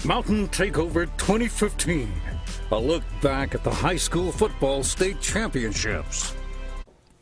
Mountain Takeover 2015. A look back at the high school football state championships.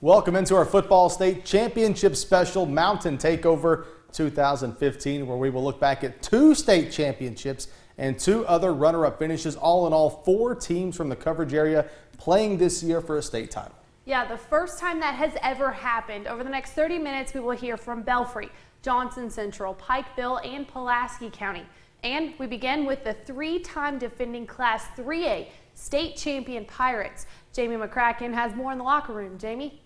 Welcome into our football state championship special, Mountain Takeover 2015, where we will look back at 2 state championships and 2 other runner-up finishes. All in all, 4 teams from the coverage area playing this year for a state title. Yeah, the first time that has ever happened. Over the next 30 minutes, we will hear from Belfry, Johnson Central, Pikeville, and Pulaski County. And we begin with the 3-time defending Class 3A state champion Pirates. Jamie McCracken has more in the locker room. Jamie?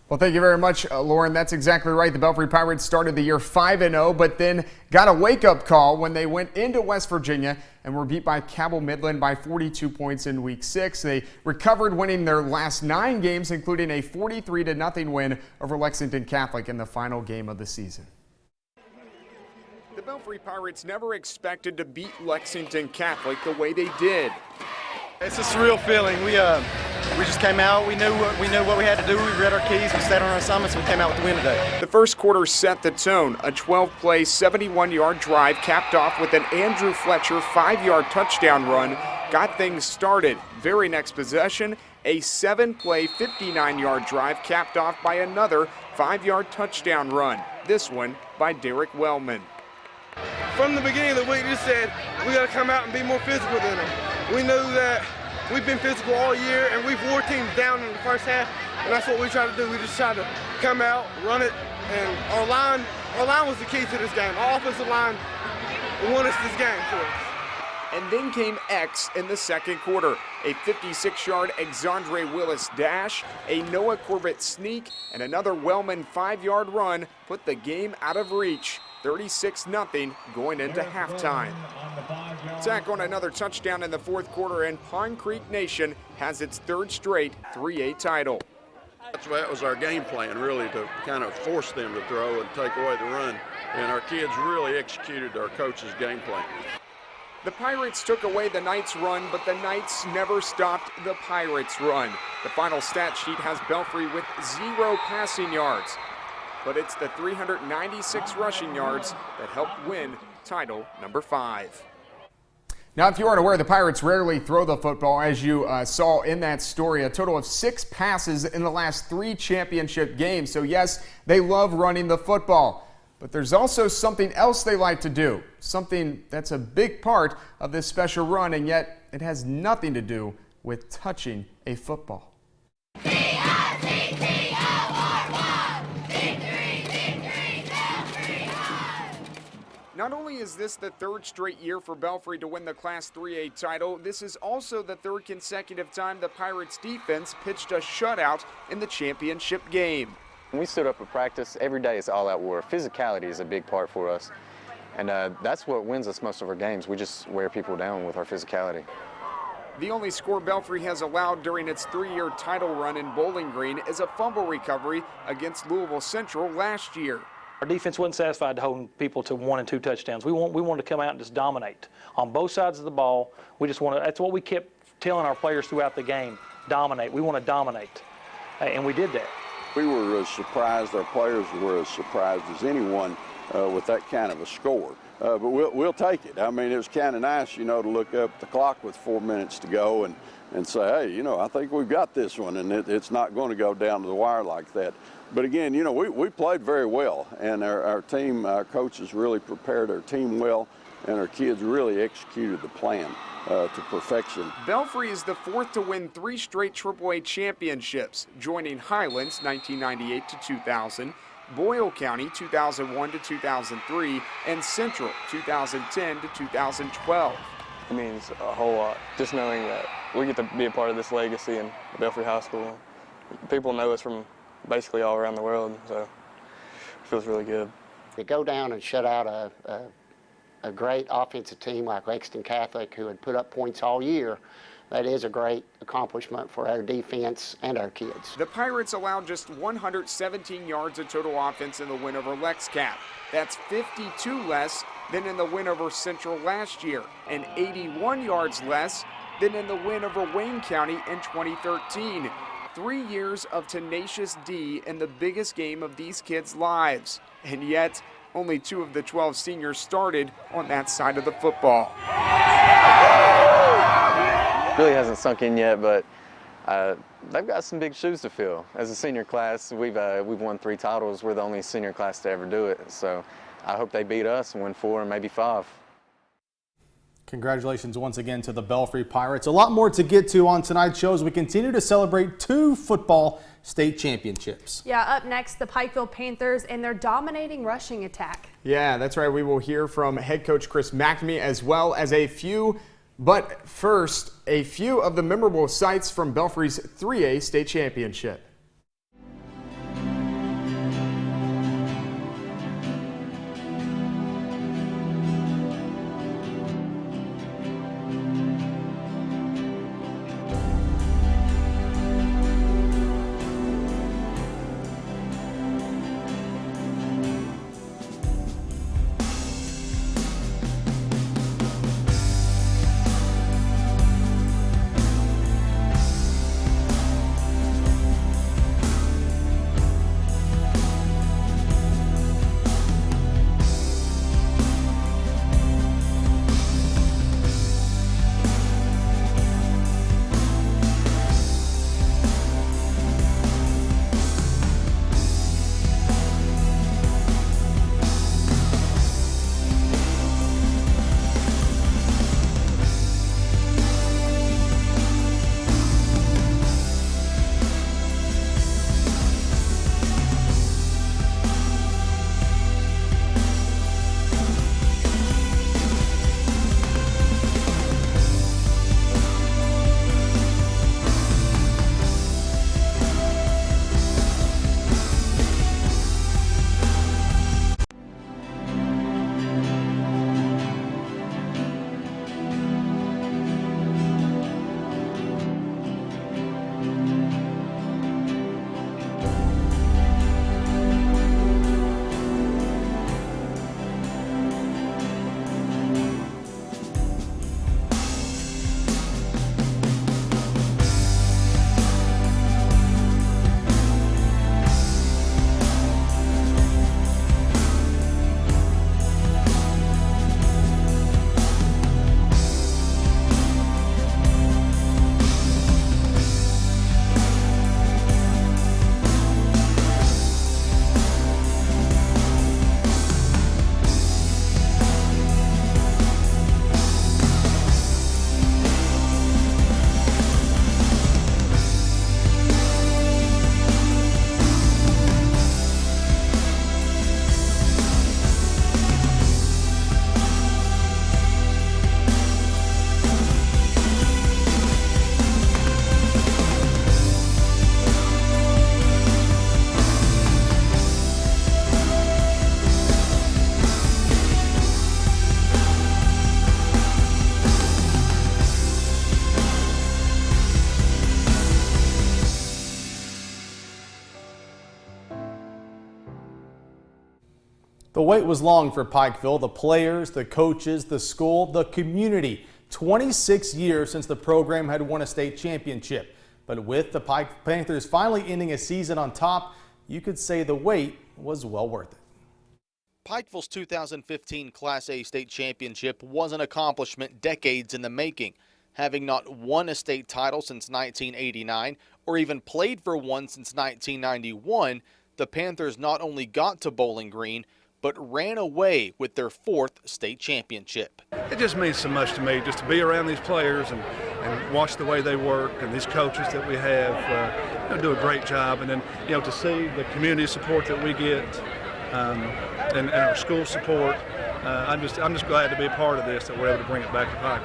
Well, thank you very much, Lauren. That's exactly right. The Belfry Pirates started the year 5-0, but then got a wake-up call when they went into West Virginia and were beat by Cabell Midland by 42 points in Week 6. They recovered, winning their last 9 games, including a 43-0 win over Lexington Catholic in the final game of the season. The Belfry Pirates never expected to beat Lexington Catholic the way they did. It's a surreal feeling. We just came out. We knew what we had to do. We read our keys. We stayed on our assignments. And we came out with the win today. The first quarter set the tone. A 12-play, 71-yard drive capped off with an Andrew Fletcher 5-yard touchdown run. Got things started. Very next possession, a 7-play, 59-yard drive capped off by another 5-yard touchdown run. This one by Derek Wellman. From the beginning of the week, we just said we got to come out and be more physical than them. We know that we've been physical all year, and we've wore teams down in the first half, and that's what we try to do. We just try to come out, run it, and our line was the key to this game. Our offensive line won us this game for us. And then came X in the second quarter. A 56-yard Exandre Willis dash, a Noah Corbett sneak, and another Wellman 5-yard run put the game out of reach. 36-0 going into halftime. Tack on another touchdown in the fourth quarter, and Pine Creek Nation has its 3rd straight 3A title. That was our game plan, really, to kind of force them to throw and take away the run. And our kids really executed our coach's game plan. The Pirates took away the Knights' run, but the Knights never stopped the Pirates' run. The final stat sheet has Belfry with 0 passing yards, but it's the 396 rushing yards that helped win title number 5. Now, if you aren't aware, the Pirates rarely throw the football, as you saw in that story. A total of 6 passes in the last 3 championship games. So yes, they love running the football. But there's also something else they like to do, something that's a big part of this special run, and yet it has nothing to do with touching a football. Not only is this the 3rd straight year for Belfry to win the Class 3A title, this is also the 3rd consecutive time the Pirates defense pitched a shutout in the championship game. We stood up at practice. Every day is all-out war. Physicality is a big part for us, and that's what wins us most of our games. We just wear people down with our physicality. The only score Belfry has allowed during its 3-year title run in Bowling Green is a fumble recovery against Louisville Central last year. Our defense wasn't satisfied holding people to 1 and 2 touchdowns. We wanted to come out and just dominate on both sides of the ball. That's what we kept telling our players throughout the game: dominate. We want to dominate, and we did that. We were as surprised, our players were as surprised as anyone with that kind of a score. But we'll take it. I mean, it was kind of nice, to look up the clock with 4 minutes to go and say, hey, I think we've got this one, and it's not going to go down to the wire like that. But again, we played very well, and our team, our coaches really prepared our team well, and our kids really executed the plan to perfection. Belfry is the 4th to win 3 straight AAA championships, joining Highlands 1998 to 2000, Boyle County 2001 to 2003, and Central 2010 to 2012. It means a whole lot, just knowing that we get to be a part of this legacy in Belfry High School. People know us from basically all around the world, so it feels really good. To go down and shut out a great offensive team like Lexington Catholic, who had put up points all year, that is a great accomplishment for our defense and our kids. The Pirates allowed just 117 yards of total offense in the win over LexCap. That's 52 less than in the win over Central last year, and 81 yards less than in the win over Wayne County in 2013. 3 years of tenacious D in the biggest game of these kids' lives. And yet, Only 2 of the 12 seniors started on that side of the football. Really hasn't sunk in yet, but they've got some big shoes to fill. As a senior class, we've won 3 titles. We're the only senior class to ever do it. So I hope they beat us and win 4 and maybe 5. Congratulations once again to the Belfry Pirates. A lot more to get to on tonight's show as we continue to celebrate 2 football state championships. Yeah, up next, the Pikeville Panthers and their dominating rushing attack. Yeah, that's right. We will hear from head coach Chris McNamee as well as a few of the memorable sights from Belfry's 3A state championship. The wait was long for Pikeville, the players, the coaches, the school, the community. 26 years since the program had won a state championship. But with the Pike Panthers finally ending a season on top, you could say the wait was well worth it. Pikeville's 2015 Class A state championship was an accomplishment decades in the making. Having not won a state title since 1989 or even played for one since 1991, the Panthers not only got to Bowling Green, but ran away with their 4th state championship. It just means so much to me just to be around these players and watch the way they work, and these coaches that we have do a great job. And then, to see the community support that we get and our school support, I'm just glad to be a part of this, that we're able to bring it back to Pike.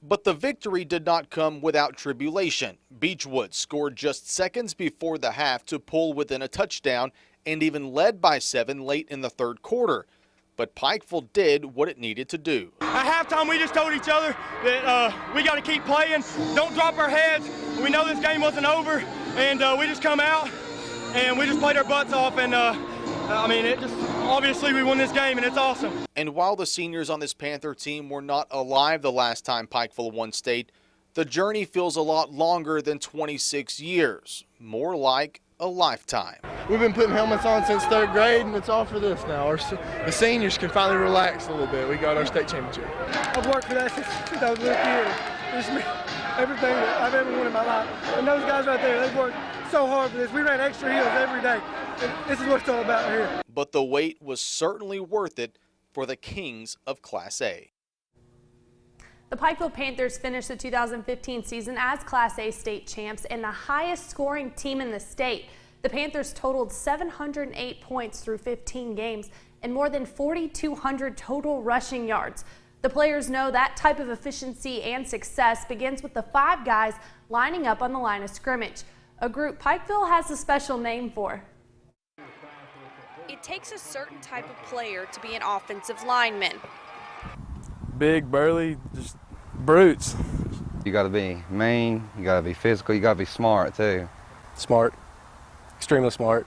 But the victory did not come without tribulation. Beechwood scored just seconds before the half to pull within a touchdown and even led by 7 late in the 3rd quarter. But Pikeville did what it needed to do. At halftime, we just told each other that we got to keep playing, don't drop our heads. We know this game wasn't over, and we just come out and we just played our butts off. And obviously we won this game, and it's awesome. And while the seniors on this Panther team were not alive the last time Pikeville won state, the journey feels a lot longer than 26 years, more like a lifetime. We've been putting helmets on since 3rd grade, and it's all for this now. The seniors can finally relax a little bit. We got our state championship. I've worked for that since I was a little kid. It's everything that I've ever wanted in my life. And those guys right there, they've worked so hard for this. We ran extra hills every day. And this is what it's all about here. But the wait was certainly worth it for the Kings of Class A. The Pikeville Panthers finished the 2015 season as Class A state champs and the highest scoring team in the state. The Panthers totaled 708 points through 15 games and more than 4,200 total rushing yards. The players know that type of efficiency and success begins with the 5 guys lining up on the line of scrimmage, a group Pikeville has a special name for. It takes a certain type of player to be an offensive lineman. Big, burly, just brutes. You got to be mean, you got to be physical, you got to be smart too. Smart, extremely smart.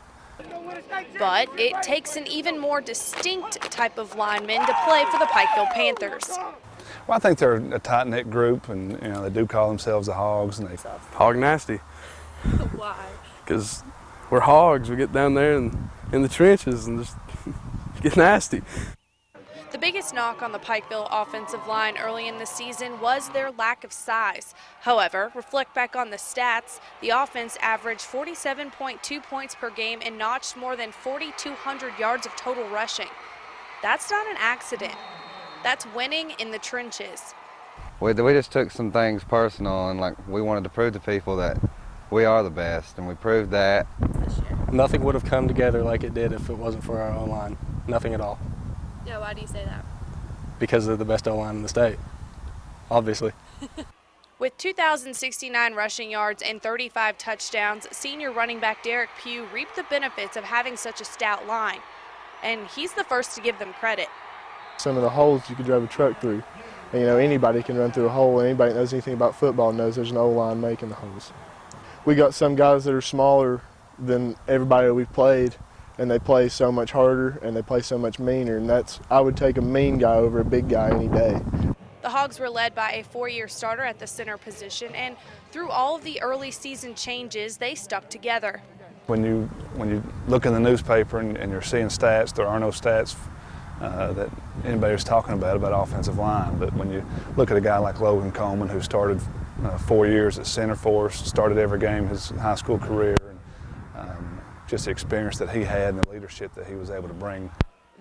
But it takes an even more distinct type of lineman to play for the Pikeville Panthers. Well, I think they're a tight-knit group, and they do call themselves the Hogs. And they Hog nasty. Why? Because we're hogs. We get down there in the trenches and just get nasty. The biggest knock on the Pikeville offensive line early in the season was their lack of size. However, reflect back on the stats, the offense averaged 47.2 points per game and notched more than 4,200 yards of total rushing. That's not an accident. That's winning in the trenches. We just took some things personal, and we wanted to prove to people that we are the best, and we proved that. Nothing would have come together like it did if it wasn't for our O-line. Nothing at all. Yeah, why do you say that? Because they're the best O-line in the state, obviously. With 2,069 rushing yards and 35 touchdowns, senior running back Derek Pugh reaped the benefits of having such a stout line. And he's the first to give them credit. Some of the holes you could drive a truck through. And, anybody can run through a hole, and anybody that knows anything about football knows there's an O-line making the holes. We got some guys that are smaller than everybody we've played, and they play so much harder and they play so much meaner, and I would take a mean guy over a big guy any day. The Hogs were led by a 4-year starter at the center position, and through all of the early season changes, they stuck together. When you look in the newspaper and you're seeing stats, there are no stats that anybody was talking about offensive line. But when you look at a guy like Logan Coleman, who started 4 years at center for us, started every game his high school career, just the experience that he had and the leadership that he was able to bring.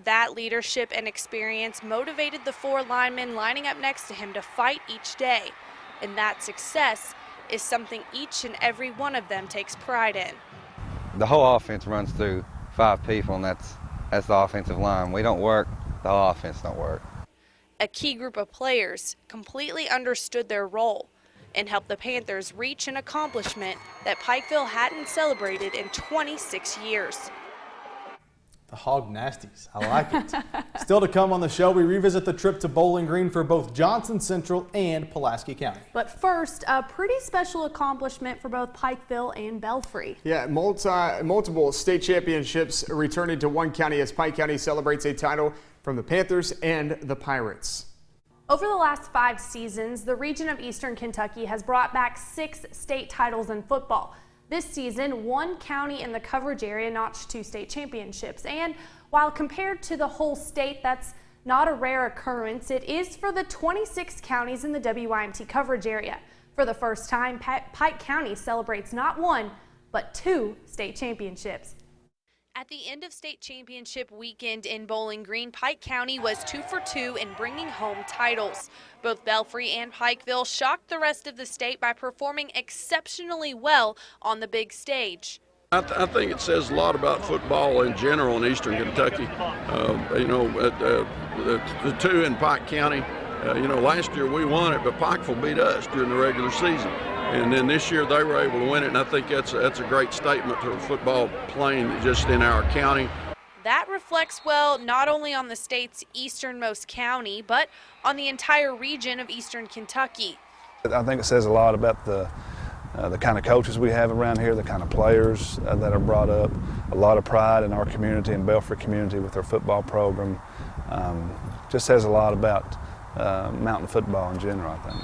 That leadership and experience motivated the 4 linemen lining up next to him to fight each day. And that success is something each and every one of them takes pride in. The whole offense runs through 5 people, and that's the offensive line. We don't work, the whole offense don't work. A key group of players completely understood their role and helped the Panthers reach an accomplishment that Pikeville hadn't celebrated in 26 years. The Hog Nasties. I like it. Still to come on the show, we revisit the trip to Bowling Green for both Johnson Central and Pulaski County. But first, a pretty special accomplishment for both Pikeville and Belfry. Yeah, multiple state championships returning to one county as Pike County celebrates a title from the Panthers and the Pirates. Over the last 5 seasons, the region of Eastern Kentucky has brought back 6 state titles in football. This season, one county in the coverage area notched 2 state championships. And while compared to the whole state, that's not a rare occurrence. It is for the 26 counties in the WYMT coverage area. For the first time, Pike County celebrates not 1, but 2 state championships. At the end of state championship weekend in Bowling Green, Pike County was 2 for 2 in bringing home titles. Both Belfry and Pikeville shocked the rest of the state by performing exceptionally well on the big stage. I think it says a lot about football in general in Eastern Kentucky. The 2 in Pike County, last year we won it, but Pikeville beat us during the regular season. And then this year they were able to win it, and I think that's a great statement to football playing just in our county. That reflects well not only on the state's easternmost county, but on the entire region of Eastern Kentucky. I think it says a lot about the kind of coaches we have around here, the kind of players that are brought up, a lot of pride in our community and Belfry community with their football program. Just says a lot about mountain football in general, I think.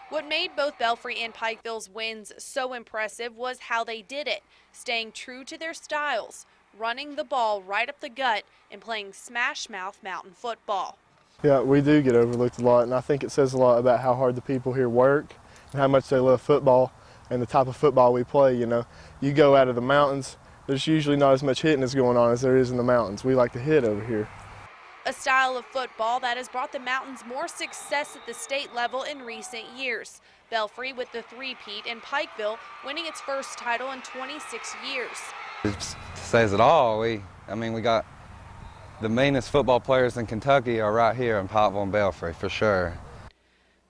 What made both Belfry and Pikeville's wins so impressive was how they did it, staying true to their styles, running the ball right up the gut and playing smash-mouth mountain football. Yeah, we do get overlooked a lot, and I think it says a lot about how hard the people here work and how much they love football and the type of football we play. You know, you go out of the mountains, there's usually not as much hitting as going on as there is in the mountains. We like to hit over here. A style of football that has brought the Mountains more success at the state level in recent years. Belfry with the three-peat and Pikeville winning its first title in 26 years. It says it all. We got the meanest football players in Kentucky are right here in Pikeville and Belfry, for sure.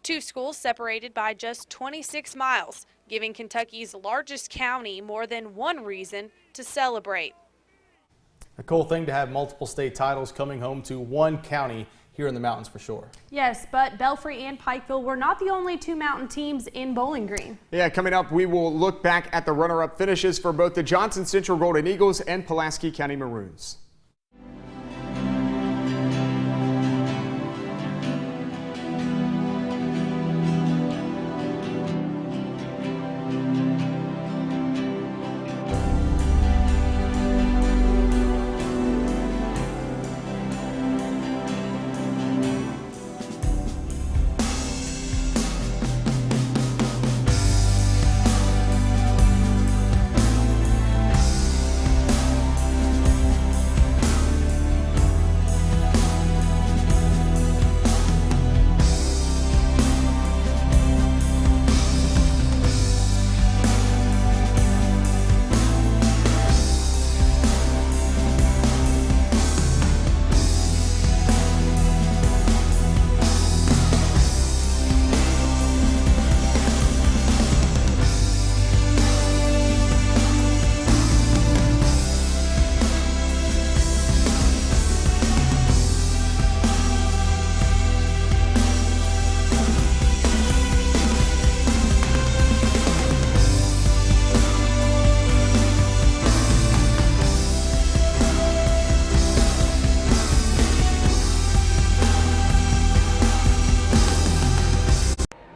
Two schools separated by just 26 miles, giving Kentucky's largest county more than one reason to celebrate. A cool thing to have multiple state titles coming home to one county here in the mountains for sure. Yes, but Belfry and Pikeville were not the only two mountain teams in Bowling Green. Yeah, coming up, we will look back at the runner-up finishes for both the Johnson Central Golden Eagles and Pulaski County Maroons.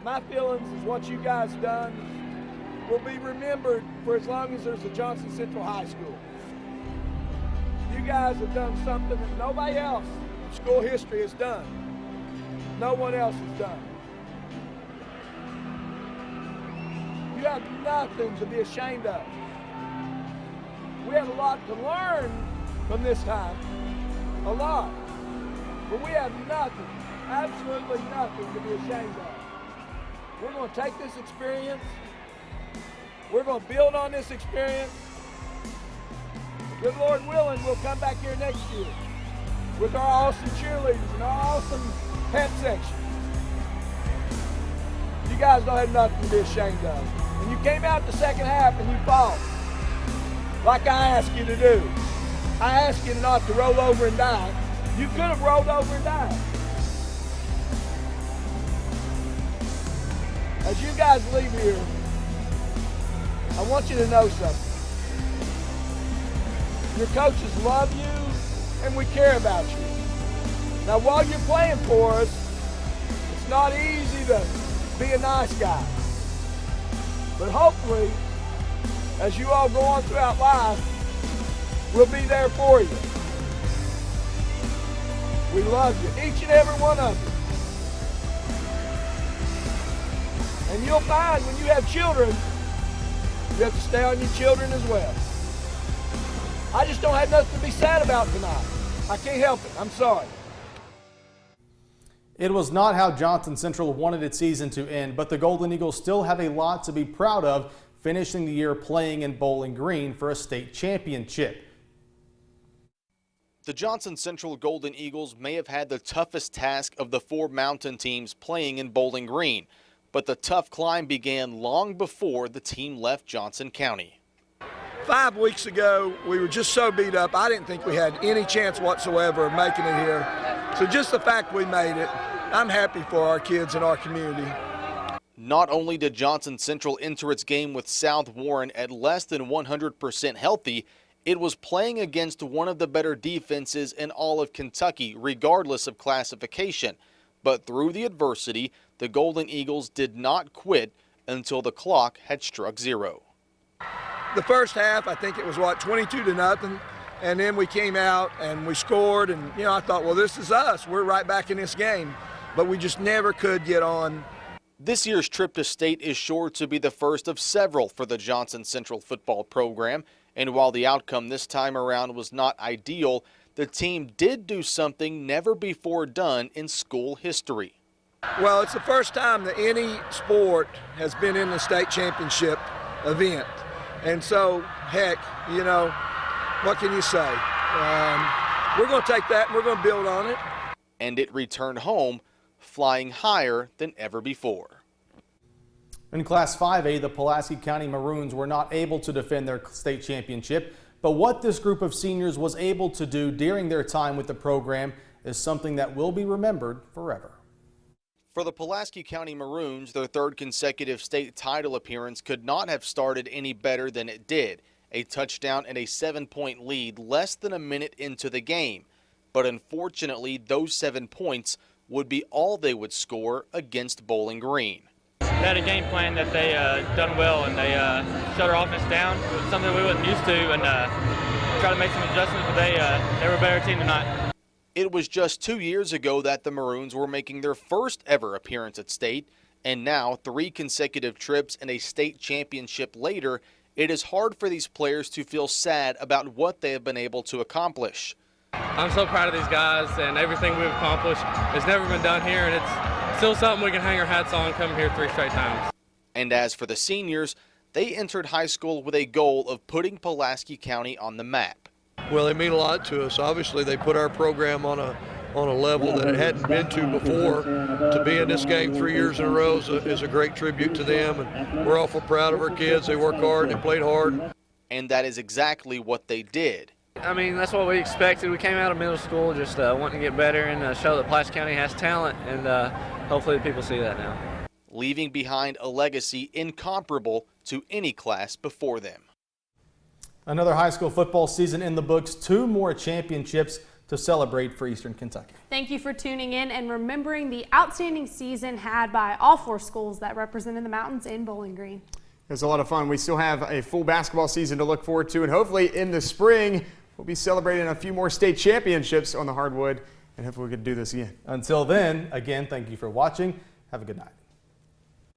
My feelings is what you guys done will be remembered for as long as there's a Johnson Central High School. You guys have done something that nobody else in school history has done. No one else has done. You have nothing to be ashamed of. We have a lot to learn from this time, a lot. But we have nothing, absolutely nothing to be ashamed of. We're going to take this experience, we're going to build on this experience. Good Lord willing, we'll come back here next year with our awesome cheerleaders and our awesome pep section. You guys don't have nothing to be ashamed of. And you came out the second half and you fought, like I asked you to do. I asked you not to roll over and die. You could have rolled over and died. As you guys leave here, I want you to know something. Your coaches love you and we care about you. Now while you're playing for us, it's not easy to be a nice guy. But hopefully, as you all go on throughout life, we'll be there for you. We love you, each and every one of you. And you'll find when you have children, you have to stay on your children as well. I just don't have nothing to be sad about tonight. I can't help it. I'm sorry. It was not how Johnson Central wanted its season to end, but the Golden Eagles still have a lot to be proud of, finishing the year playing in Bowling Green for a state championship. The Johnson Central Golden Eagles may have had the toughest task of the four mountain teams playing in Bowling Green, but the tough climb began long before the team left Johnson County. 5 weeks ago, we were just so beat up, I didn't think we had any chance whatsoever of making it here. So just the fact we made it, I'm happy for our kids and our community. Not only did Johnson Central enter its game with South Warren at less than 100% healthy, it was playing against one of the better defenses in all of Kentucky, regardless of classification. But through the adversity, the Golden Eagles did not quit until the clock had struck 0. The first half, I think it was, 22-0, and then we came out and we scored, and, I thought, well, this is us. We're right back in this game, but we just never could get on. This year's trip to state is sure to be the first of several for the Johnson Central football program, and while the outcome this time around was not ideal, the team did do something never before done in school history. Well, it's the first time that any sport has been in the state championship event. And so, heck, what can you say? We're going to take that and we're going to build on it. And it returned home flying higher than ever before. In Class 5A, the Pulaski County Maroons were not able to defend their state championship, but what this group of seniors was able to do during their time with the program is something that will be remembered forever. For the Pulaski County Maroons, their third consecutive state title appearance could not have started any better than it did. A touchdown and a 7-point lead less than a minute into the game. But unfortunately, those 7 points would be all they would score against Bowling Green. They had a game plan that they done well, and they shut our offense down. It was something we wasn't used to, and tried to make some adjustments, but they were a better team tonight. It was just 2 years ago that the Maroons were making their first ever appearance at state, and now 3 consecutive trips and a state championship later, it is hard for these players to feel sad about what they have been able to accomplish. I'm so proud of these guys and everything we've accomplished. It's never been done here, and it's still something we can hang our hats on coming here 3 straight times. And as for the seniors, they entered high school with a goal of putting Pulaski County on the map. Well, they mean a lot to us. Obviously, they put our program on a level that it hadn't been to before. To be in this game 3 years in a row is a great tribute to them, and we're awful proud of our kids. They work hard, they played hard. And that is exactly what they did. I mean, that's what we expected. We came out of middle school just wanting to get better and show that Pulaski County has talent, and hopefully the people see that now. Leaving behind a legacy incomparable to any class before them. Another high school football season in the books, 2 more championships to celebrate for Eastern Kentucky. Thank you for tuning in and remembering the outstanding season had by all 4 schools that represented the Mountains in Bowling Green. It was a lot of fun. We still have a full basketball season to look forward to, and hopefully in the spring we'll be celebrating a few more state championships on the hardwood, and hopefully we can do this again. Until then, again, thank you for watching. Have a good night.